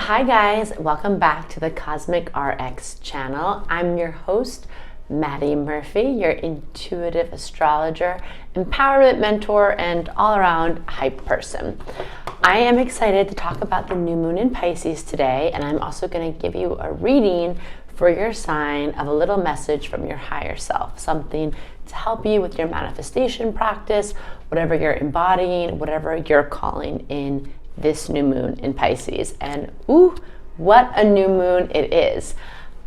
Hi guys, welcome back to the Cosmic RX channel. I'm your host, Maddie Murphy, your intuitive astrologer, empowerment mentor, and all-around hype person. I am excited to talk about the new moon in Pisces today, and I'm also going to give you a reading for your sign of a little message from your higher self, something to help you with your manifestation practice, whatever you're embodying, whatever you're calling in this new moon in Pisces. And ooh, what a new moon it is.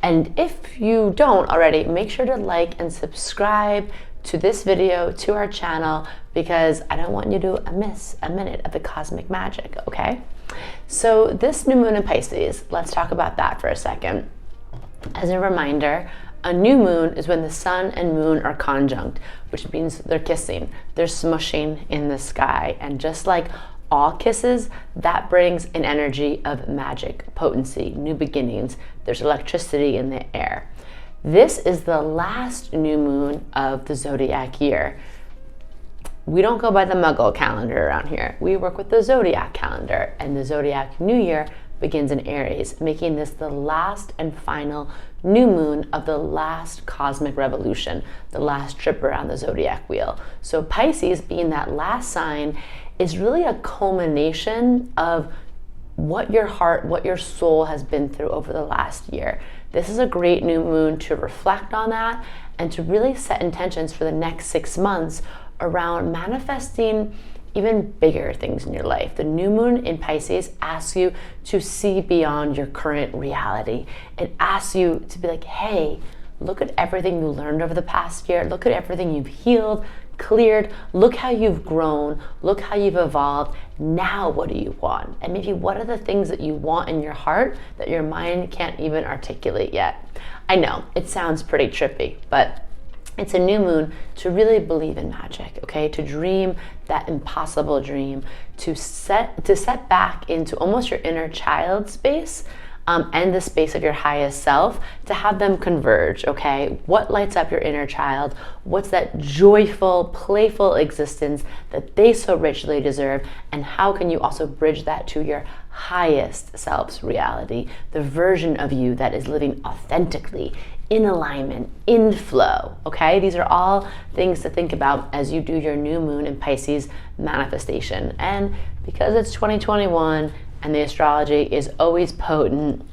And if you don't already, make sure to like and subscribe to this video, to our channel, because I don't want you to miss a minute of the cosmic magic, okay? So this new moon in Pisces, let's talk about that for a second. As a reminder, a new moon is when the sun and moon are conjunct, which means they're kissing, they're smushing in the sky. And just like all kisses, that brings an energy of magic, potency, new beginnings. There's electricity in the air. This is the last new moon of the zodiac year. We don't go by the Muggle calendar around here. We work with the zodiac calendar, and the zodiac new year begins in Aries, making this the last and final new moon of the last cosmic revolution, the last trip around the zodiac wheel. So Pisces, being that last sign, is really a culmination of what your heart, what your soul has been through over the last year. This is a great new moon to reflect on that and to really set intentions for the next 6 months around manifesting even bigger things in your life. The new moon in Pisces asks you to see beyond your current reality. It asks you to be like, hey, look at everything you learned over the past year. Look at everything you've healed, cleared. Look how you've grown. Look how you've evolved. Now what do you want? And maybe what are the things that you want in your heart that your mind can't even articulate yet? I know it sounds pretty trippy, but it's a new moon to really believe in magic, okay? To dream that impossible dream, to set back into almost your inner child space, and the space of your highest self, to have them converge, okay? What lights up your inner child? What's that joyful, playful existence that they so richly deserve? And how can you also bridge that to your highest self's reality, the version of you that is living authentically, in alignment, in flow, okay? These are all things to think about as you do your new moon in Pisces manifestation. And because it's 2021, and the astrology is always potent,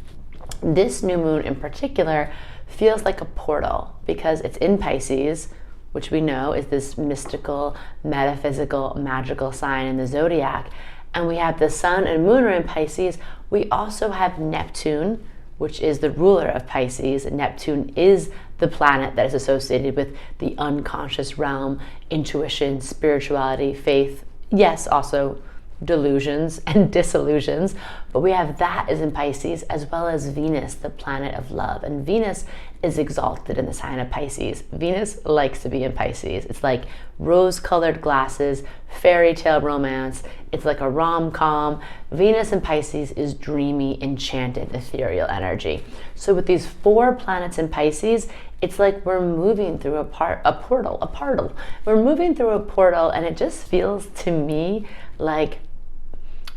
this new moon in particular feels like a portal because it's in Pisces, which we know is this mystical, metaphysical, magical sign in the zodiac. And we have the sun and moon are in Pisces. We also have Neptune, which is the ruler of Pisces. Neptune is the planet that is associated with the unconscious realm, intuition, spirituality, faith, yes, also delusions and disillusions, but we have that is in Pisces, as well as Venus, the planet of love. And Venus is exalted in the sign of Pisces. Venus likes to be in Pisces. It's like rose-colored glasses, fairy tale romance. It's like a rom-com. Venus in Pisces is dreamy, enchanted, ethereal energy. So with these 4 planets in Pisces, it's like we're moving through a portal. We're moving through a portal, and it just feels to me like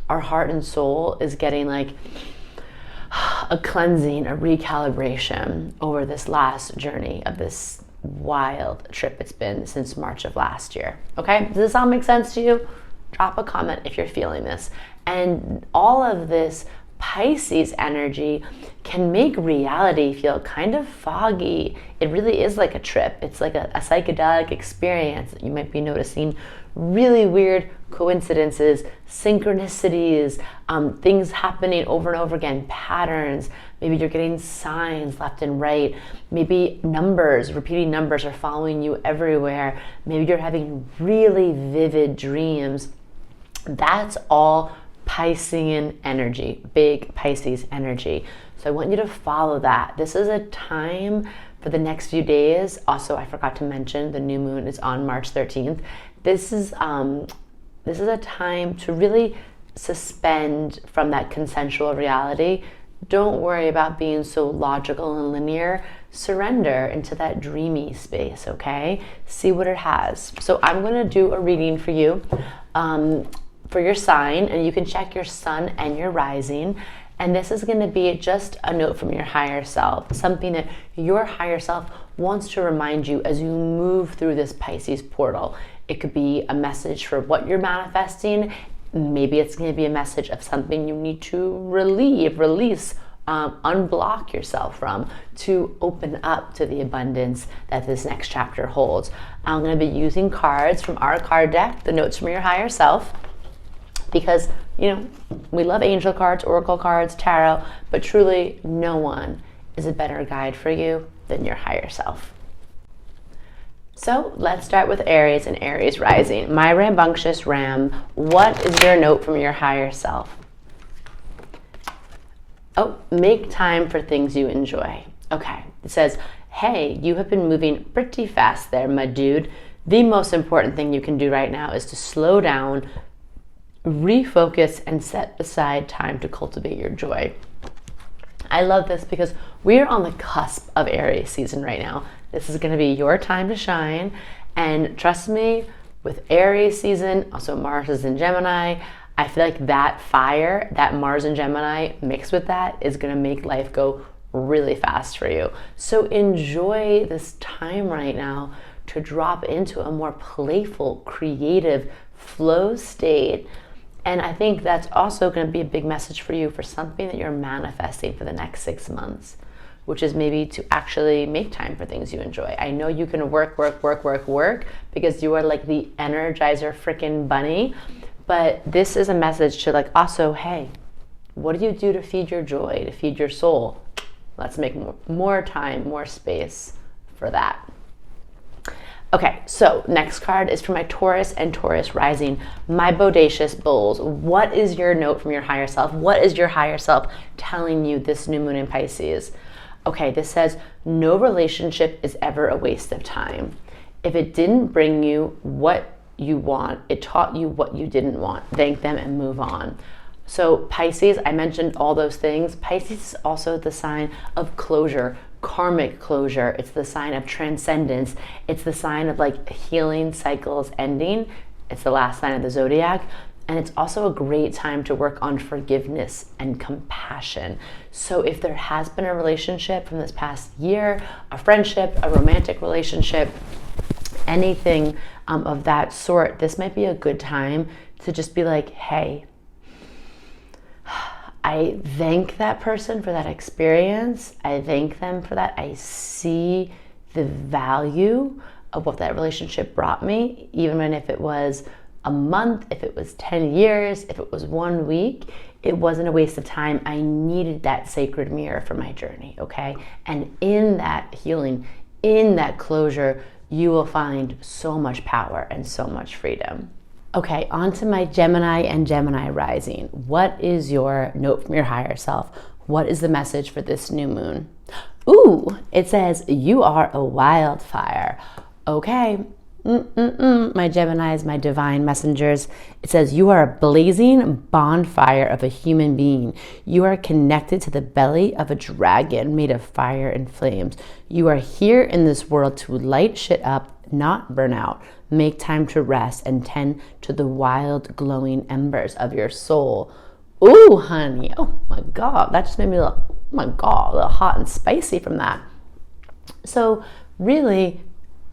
our heart and soul is getting like a cleansing, a recalibration over this last journey of this wild trip it's been since March of last year. Okay, does this all make sense to you? Drop a comment if you're feeling this. And all of this Pisces energy can make reality feel kind of foggy. It really is like a trip. It's like a psychedelic experience. You might be noticing really weird coincidences, synchronicities, things happening over and over again, patterns. Maybe you're getting signs left and right. Maybe numbers, repeating numbers are following you everywhere. Maybe you're having really vivid dreams. That's all Piscean energy, big Pisces energy. So I want you to follow that. This is a time for the next few days. Also, I forgot to mention the new moon is on March 13th. This is a time to really suspend from that consensual reality. Don't worry about being so logical and linear. Surrender into that dreamy space, okay? See what it has. So I'm going to do a reading for you. For your sign, and you can check your sun and your rising. And this is going to be just a note from your higher self, something that your higher self wants to remind you as you move through this Pisces portal. It could be a message for what you're manifesting. Maybe it's going to be a message of something you need to release, unblock yourself from, to open up to the abundance that this next chapter holds. I'm going to be using cards from our card deck, the notes from your higher self, because, you know, we love angel cards, oracle cards, tarot, but truly no one is a better guide for you than your higher self. So let's start with Aries and Aries rising. My rambunctious Ram, what is your note from your higher self? Oh, make time for things you enjoy. Okay, it says, hey, you have been moving pretty fast there, my dude. The most important thing you can do right now is to slow down, refocus, and set aside time to cultivate your joy. I love this because we're on the cusp of Aries season right now. This is going to be your time to shine. And trust me, with Aries season, also Mars is in Gemini, I feel like that fire, that Mars and Gemini mixed with that is going to make life go really fast for you. So enjoy this time right now to drop into a more playful, creative flow state. And I think that's also going to be a big message for you for something that you're manifesting for the next 6 months, which is maybe to actually make time for things you enjoy. I know you can work because you are like the Energizer freaking bunny, but this is a message to like also, hey, what do you do to feed your joy, to feed your soul? Let's make more time, more space for that. Okay, so next card is for my Taurus and Taurus rising, my bodacious bulls. What is your note from your higher self? What is your higher self telling you this new moon in Pisces? Okay, this says, no relationship is ever a waste of time. If it didn't bring you what you want, it taught you what you didn't want. Thank them and move on. So Pisces, I mentioned all those things. Pisces is also the sign of closure, karmic closure. It's the sign of transcendence. It's the sign of like healing cycles ending. It's the last sign of the zodiac. And it's also a great time to work on forgiveness and compassion. So if there has been a relationship from this past year, a friendship, a romantic relationship, anything of that sort, this might be a good time to just be like, hey, I thank that person for that experience. I thank them for that. I see the value of what that relationship brought me, even when if it was a month, if it was 10 years, if it was 1 week, it wasn't a waste of time. I needed that sacred mirror for my journey, okay? And in that healing, in that closure, you will find so much power and so much freedom. Okay, on to my Gemini and Gemini rising. What is your note from your higher self? What is the message for this new moon? Ooh, it says, you are a wildfire. Okay, my Geminis, my divine messengers. It says, you are a blazing bonfire of a human being. You are connected to the belly of a dragon made of fire and flames. You are here in this world to light shit up, not burn out. Make time to rest and tend to the wild, glowing embers of your soul. Ooh, honey. Oh my God. That just made me a little, oh my God, a little hot and spicy from that. So really,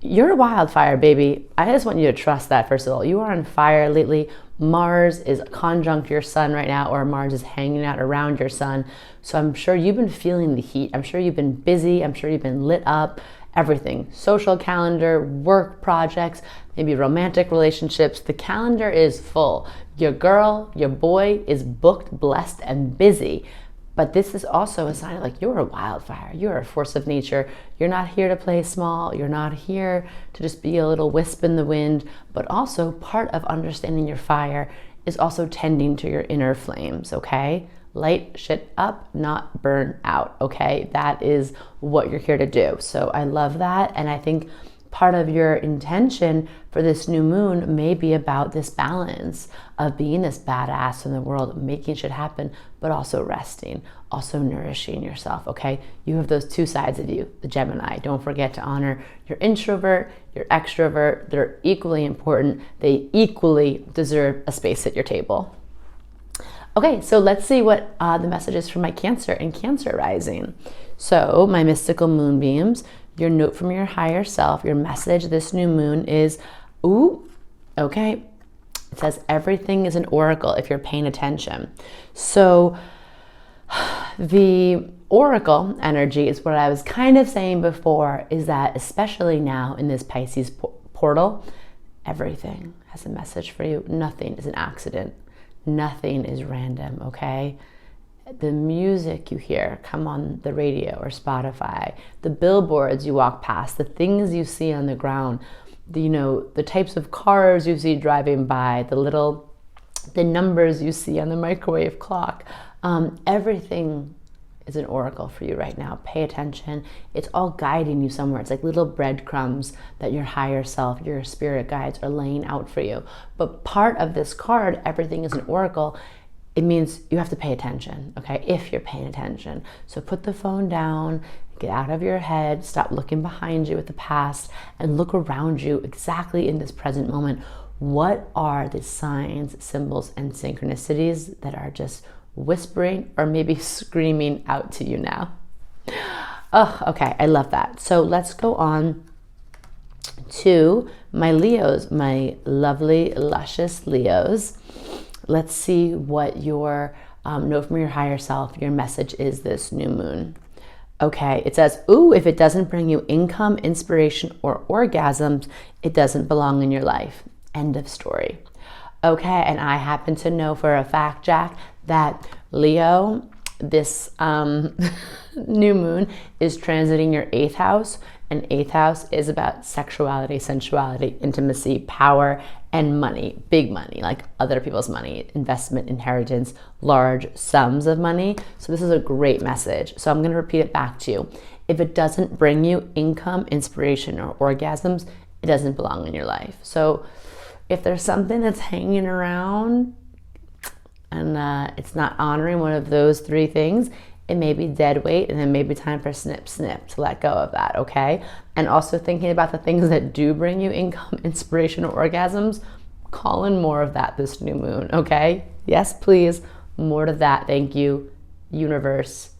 you're a wildfire, baby. I just want you to trust that, first of all. You are on fire lately. Mars is conjunct your sun right now, or Mars is hanging out around your sun. So I'm sure you've been feeling the heat. I'm sure you've been busy. I'm sure you've been lit up. Everything, social calendar, work projects, maybe romantic relationships. The calendar is full. Your girl, your boy is booked, blessed, and busy. But this is also a sign of like, you're a wildfire. You're a force of nature. You're not here to play small. You're not here to just be a little wisp in the wind. But also part of understanding your fire is also tending to your inner flames, okay? Light shit up, not burn out, okay? That is what you're here to do. So I love that. And I think part of your intention for this new moon may be about this balance of being this badass in the world, making shit happen, but also resting, also nourishing yourself, okay? You have those two sides of you, the Gemini. Don't forget to honor your introvert, your extrovert. They're equally important. They equally deserve a space at your table. Okay, so let's see what the message is for my Cancer and Cancer rising. So my mystical moonbeams, your note from your higher self, your message this new moon is, ooh, okay. It says everything is an oracle if you're paying attention. So the oracle energy is what I was kind of saying before, is that especially now in this Pisces portal, everything has a message for you. Nothing is an accident. Nothing is random, okay? The music you hear come on the radio or Spotify, the billboards you walk past, the things you see on the ground, the types of cars you see driving by, the numbers you see on the microwave clock, everything is an oracle for you right now. Pay attention. It's all guiding you somewhere. It's like little breadcrumbs that your higher self, your spirit guides are laying out for you. But part of this card, everything is an oracle, it means you have to pay attention, okay? If you're paying attention. So put the phone down, get out of your head, stop looking behind you at the past, and look around you exactly in this present moment. What are the signs, symbols, and synchronicities that are just whispering or maybe screaming out to you now? Oh, okay, I love that. So let's go on to my Leos, my lovely, luscious Leos. Let's see what your note from your higher self, your message is this new moon. Okay, it says, ooh, if it doesn't bring you income, inspiration, or orgasms, it doesn't belong in your life. End of story. Okay, and I happen to know for a fact, Jack, that Leo, this new moon is transiting your 8th house, and 8th house is about sexuality, sensuality, intimacy, power, and money, big money, like other people's money, investment, inheritance, large sums of money. So this is a great message. So I'm going to repeat it back to you. If it doesn't bring you income, inspiration, or orgasms, it doesn't belong in your life. So if there's something that's hanging around and it's not honoring one of those 3 things, it may be dead weight, and then maybe time for snip, to let go of that, okay? And also thinking about the things that do bring you income, inspiration, or orgasms, call in more of that this new moon, okay? Yes, please, more to that, thank you, universe.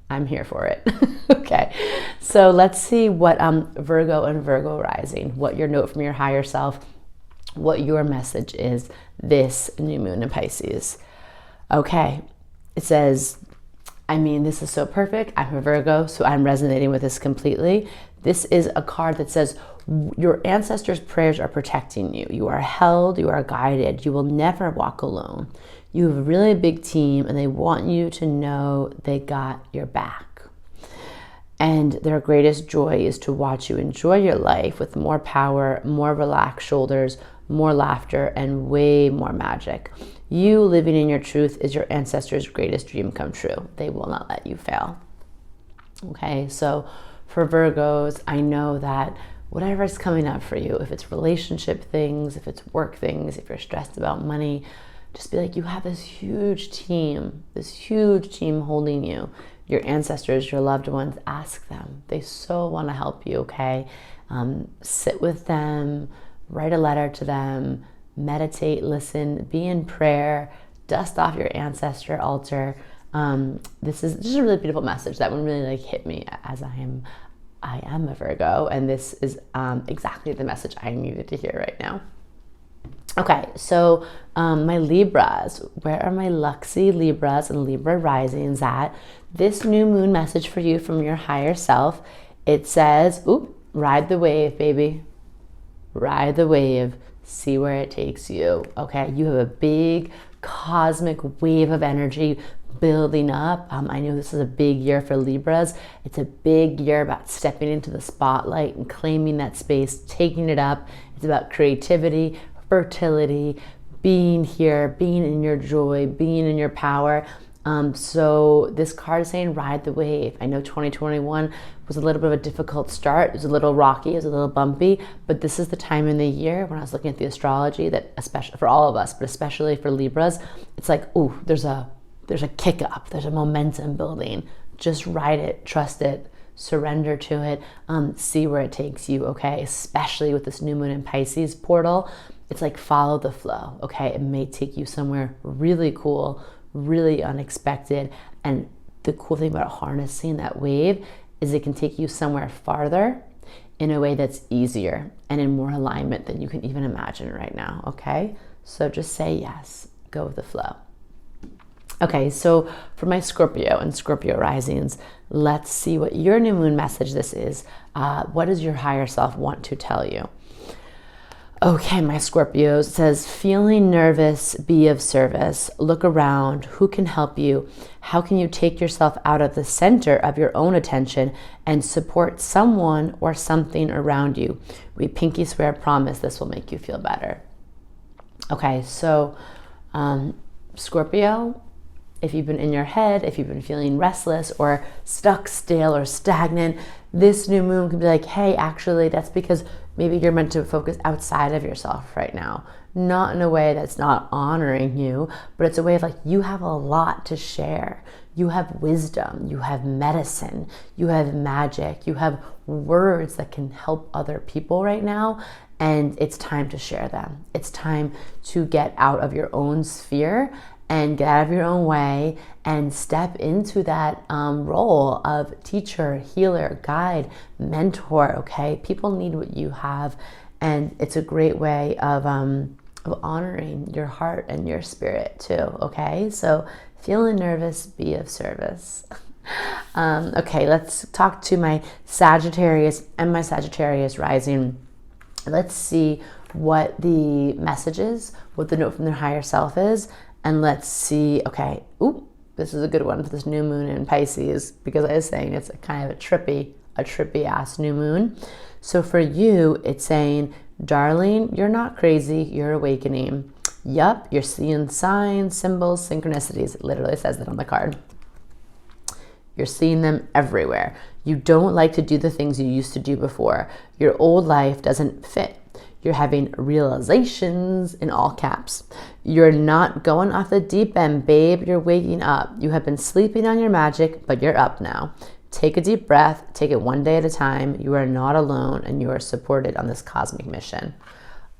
I'm here for it. Okay, so let's see what Virgo and Virgo rising, what your note from your higher self, what your message is this new moon in Pisces. Okay, it says, I mean, this is so perfect. I'm a Virgo, so I'm resonating with this completely. This is a card that says your ancestors' prayers are protecting you. You are held, you are guided. You will never walk alone. You have a really big team, and they want you to know they got your back. And their greatest joy is to watch you enjoy your life with more power, more relaxed shoulders, more laughter, and way more magic. You living in your truth is your ancestors' greatest dream come true. They will not let you fail. Okay, so for Virgos, I know that whatever is coming up for you, if it's relationship things, if it's work things, if you're stressed about money, just be like, you have this huge team holding you. Your ancestors, your loved ones, ask them. They so want to help you, okay? Sit with them, write a letter to them, meditate, listen, be in prayer, dust off your ancestor altar. This is just a really beautiful message that one really hit me, as I am a Virgo, and this is exactly the message I needed to hear right now. Okay, so my Libras, where are my luxy Libras and Libra risings at? This new moon message for you from your higher self, it says, oop, ride the wave, baby. Ride the wave. See where it takes you, okay? You have a big cosmic wave of energy building up. I know this is a big year for Libras. It's a big year about stepping into the spotlight and claiming that space, taking it up. It's about creativity, fertility, being here, being in your joy, being in your power. So this card is saying ride the wave. I know 2021 was a little bit of a difficult start. It was a little rocky, it was a little bumpy, but this is the time in the year when I was looking at the astrology that, especially for all of us, but especially for Libras, it's like, ooh, there's a kick up, there's a momentum building. Just ride it, trust it, surrender to it, see where it takes you, okay? Especially with this new moon in Pisces portal, it's like follow the flow, okay? It may take you somewhere really cool, really unexpected. And the cool thing about harnessing that wave is it can take you somewhere farther in a way that's easier and in more alignment than you can even imagine right now, okay? So just say yes, go with the flow. Okay, so for my Scorpio and Scorpio risings, let's see what your new moon message this is. What does your higher self want to tell you? Okay, my Scorpios, it says, feeling nervous, be of service. Look around. Who can help you? How can you take yourself out of the center of your own attention and support someone or something around you? We pinky swear, promise this will make you feel better. Okay, so Scorpio, if you've been in your head, if you've been feeling restless or stuck, stale, or stagnant, this new moon can be like, hey, actually, that's because maybe you're meant to focus outside of yourself right now. Not in a way that's not honoring you, but it's a way of like, you have a lot to share. You have wisdom, you have medicine, you have magic, you have words that can help other people right now. And it's time to share them. It's time to get out of your own sphere and get out of your own way and step into that role of teacher, healer, guide, mentor, okay? People need what you have, and it's a great way of honoring your heart and your spirit too, okay? So feeling nervous, be of service. Okay, let's talk to my Sagittarius and my Sagittarius rising. Let's see what the message is, what the note from their higher self is, and let's see, okay, ooh, this is a good one for this new moon in Pisces, because I was saying it's a kind of a trippy ass new moon. So for you, it's saying, darling, you're not crazy, you're awakening. Yup, you're seeing signs, symbols, synchronicities. It literally says that on the card. You're seeing them everywhere. You don't like to do the things you used to do before. Your old life doesn't fit. You're having realizations in all caps. You're not going off the deep end, babe. You're waking up. You have been sleeping on your magic, but you're up now. Take a deep breath. Take it one day at a time. You are not alone, and you are supported on this cosmic mission.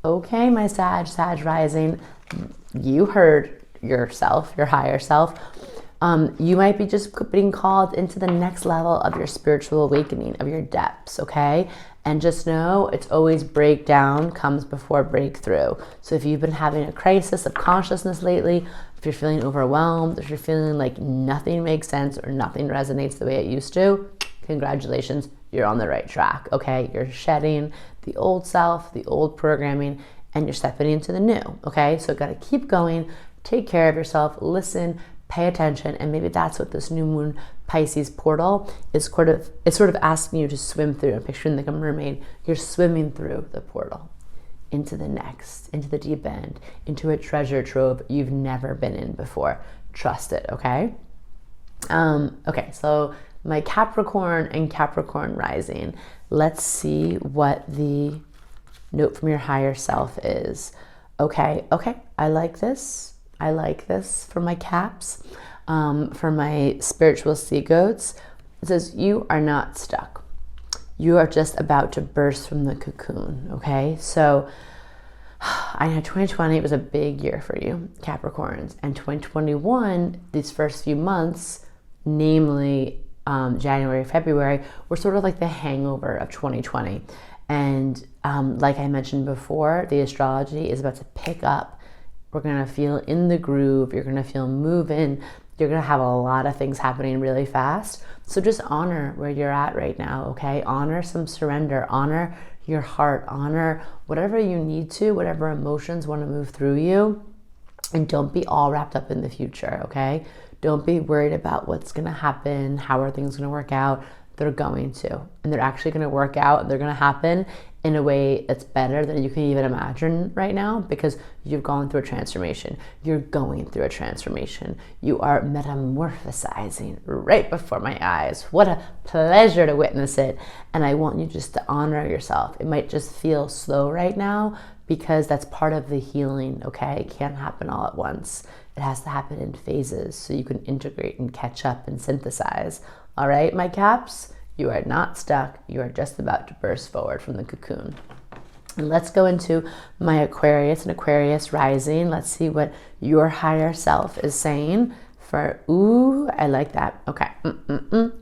Okay, my Sag rising, you heard yourself, your higher self. You might be just being called into the next level of your spiritual awakening, of your depths, okay? And just know it's always breakdown comes before breakthrough. So if you've been having a crisis of consciousness lately, if you're feeling overwhelmed, if you're feeling like nothing makes sense or nothing resonates the way it used to, congratulations, you're on the right track, okay? You're shedding the old self, the old programming, and you're stepping into the new, okay? So gotta keep going, take care of yourself, listen, pay attention, and maybe that's what this new moon Pisces portal is sort of asking you to swim through. I'm picturing like a mermaid. You're swimming through the portal into the next, into the deep end, into a treasure trove you've never been in before. Trust it, okay? Okay, so my Capricorn and Capricorn rising. Let's see what the note from your higher self is. Okay, I like this. I like this for my Caps. For my spiritual sea goats, it says, you are not stuck. You are just about to burst from the cocoon, okay? So I know 2020 was a big year for you, Capricorns. And 2021, these first few months, namely January, February, were sort of like the hangover of 2020. And like I mentioned before, the astrology is about to pick up. We're gonna feel in the groove. You're gonna feel moving. You're gonna have a lot of things happening really fast. So just honor where you're at right now, okay? Honor some surrender, honor your heart, honor whatever you need to, whatever emotions wanna move through you. And don't be all wrapped up in the future, okay? Don't be worried about what's gonna happen, how are things gonna work out. They're going to, and they're actually gonna work out, they're gonna happen in a way that's better than you can even imagine right now, because you've gone through a transformation. You're going through a transformation. You are metamorphosizing right before my eyes. What a pleasure to witness it. And I want you just to honor yourself. It might just feel slow right now because that's part of the healing, okay? It can't happen all at once. It has to happen in phases so you can integrate and catch up and synthesize. All right, my Caps? You are not stuck. You are just about to burst forward from the cocoon. And let's go into my Aquarius and Aquarius rising. Let's see what your higher self is saying for, ooh, I like that. Okay.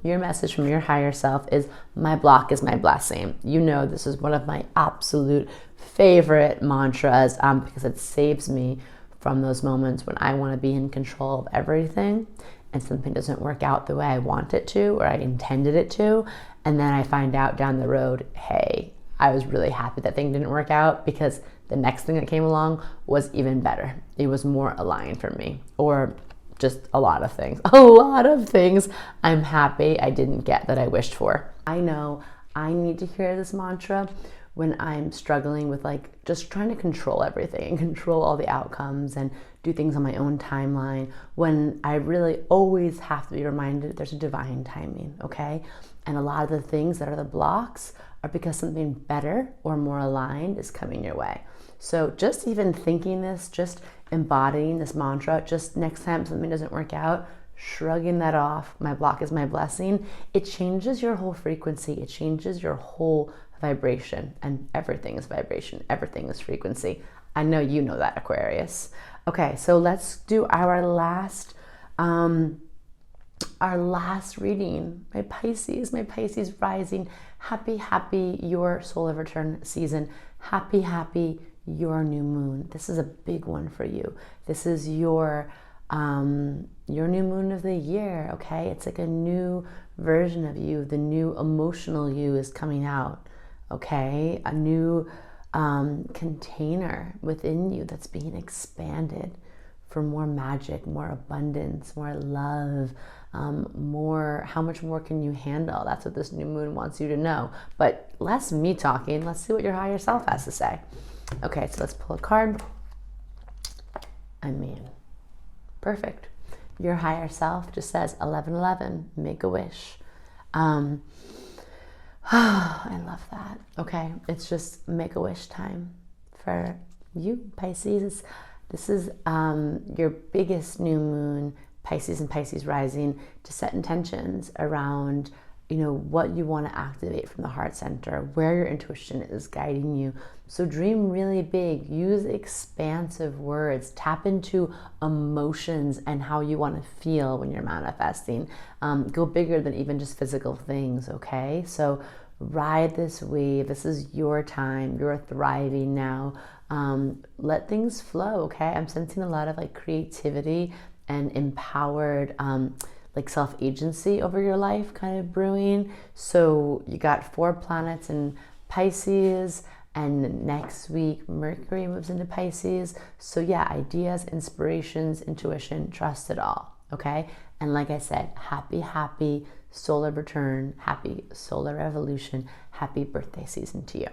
Your message from your higher self is, my block is my blessing. You know, this is one of my absolute favorite mantras because it saves me from those moments when I want to be in control of everything and something doesn't work out the way I want it to or I intended it to. And then I find out down the road, hey, I was really happy that thing didn't work out because the next thing that came along was even better. It was more aligned for me, or just a lot of things. A lot of things I'm happy I didn't get that I wished for. I know I need to hear this mantra when I'm struggling with like just trying to control everything and control all the outcomes and do things on my own timeline, when I really always have to be reminded there's a divine timing, okay? And a lot of the things that are the blocks are because something better or more aligned is coming your way. So just even thinking this, just embodying this mantra, just next time something doesn't work out, shrugging that off, my block is my blessing, it changes your whole frequency. It changes your whole vibration, and everything is vibration. Everything is frequency. I know you know that, Aquarius. Okay, so let's do our last reading. My Pisces rising. Happy your solar return season. Happy your new moon. This is a big one for you. This is your new moon of the year, okay? It's like a new version of you. The new emotional you is coming out, okay? A new container within you that's being expanded for more magic, more abundance, more love, more, how much more can you handle? That's what this new moon wants you to know. But less me talking, let's see what your higher self has to say. Okay, so let's pull a card. I mean, perfect. Your higher self just says 1111, make a wish. I love that. Okay, it's just make a wish time for you, Pisces. This is your biggest new moon, Pisces and Pisces rising, to set intentions around, you know, what you want to activate from the heart center, where your intuition is guiding you. So dream really big, use expansive words, tap into emotions and how you want to feel when you're manifesting. Go bigger than even just physical things, okay? So ride this wave. This is your time. You're thriving now. Let things flow, okay? I'm sensing a lot of like creativity and empowered like self-agency over your life kind of brewing. So you got 4 planets in Pisces, and next week Mercury moves into Pisces. So yeah, ideas, inspirations, intuition, trust it all, okay? And like I said, happy solar return, happy solar revolution, happy birthday season to you.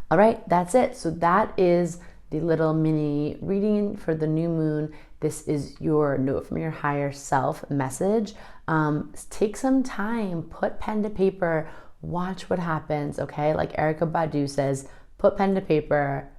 All right, that's it. So that is the little mini reading for the new moon. This is your note from your higher self message. Take some time, put pen to paper, watch what happens, okay? Like Erykah Badu says, put pen to paper,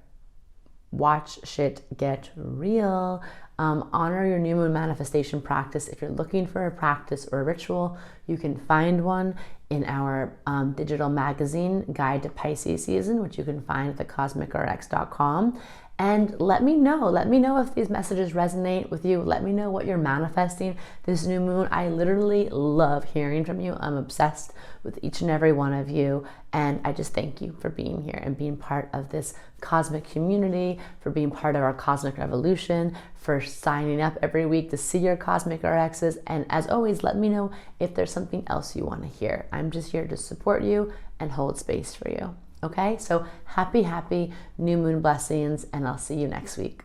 watch shit get real. Honor your new moon manifestation practice. If you're looking for a practice or a ritual, you can find one in our digital magazine, Guide to Pisces Season, which you can find at thecosmicrx.com. And let me know if these messages resonate with you. Let me know what you're manifesting this new moon. I literally love hearing from you. I'm obsessed with each and every one of you. And I just thank you for being here and being part of this cosmic community, for being part of our cosmic revolution, for signing up every week to see your cosmic RXs. And as always, let me know if there's something else you want to hear. I'm just here to support you and hold space for you. Okay, so happy new moon blessings, and I'll see you next week.